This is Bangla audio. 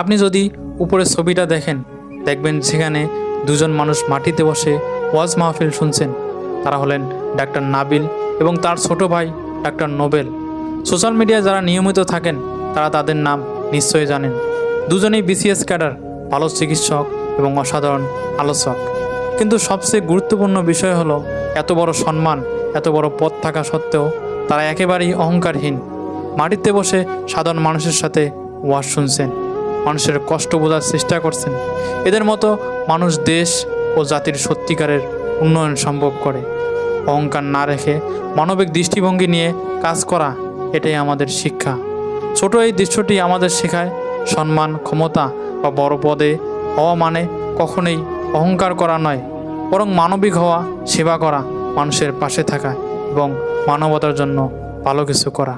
আপনি যদি উপরের ছবিটা দেখেন, দেখবেন সেখানে দুজন মানুষ মাটিতে বসে ওয়াজ মাহফিল শুনছেন। তারা হলেন ডাক্তার নাবিল এবং তার ছোট ভাই ডাক্তার নোবেল। সোশ্যাল মিডিয়ায় যারা নিয়মিত থাকেন তারা তাদের নাম নিশ্চয়ই জানেন। দুজনেই বিসিএস ক্যাডার, ভালো চিকিৎসক এবং অসাধারণ আলোচক। কিন্তু সবচেয়ে গুরুত্বপূর্ণ বিষয় হলো, এত বড় সম্মান, এত বড় পদ থাকা সত্ত্বেও তারা একেবারেই অহংকারহীন। মাটিতে বসে সাধারণ মানুষের সাথে ওয়াজ শুনছেন, মানুষের কষ্ট বোঝার চেষ্টা করছেন। এদের মতো মানুষ দেশ ও জাতির সত্যিকারের উন্নয়ন সম্ভব করে। অহংকার না রেখে মানবিক দৃষ্টিভঙ্গি নিয়ে কাজ করা, এটাই আমাদের শিক্ষা। ছোট এই দৃশ্যটি আমাদের শেখায়, সম্মান, ক্ষমতা বা বড় পদে হওয়া মানে কখনোই অহংকার করা নয়, বরং মানবিক হওয়া, সেবা করা, মানুষের পাশে থাকা এবং মানবতার জন্য ভালো কিছু করা।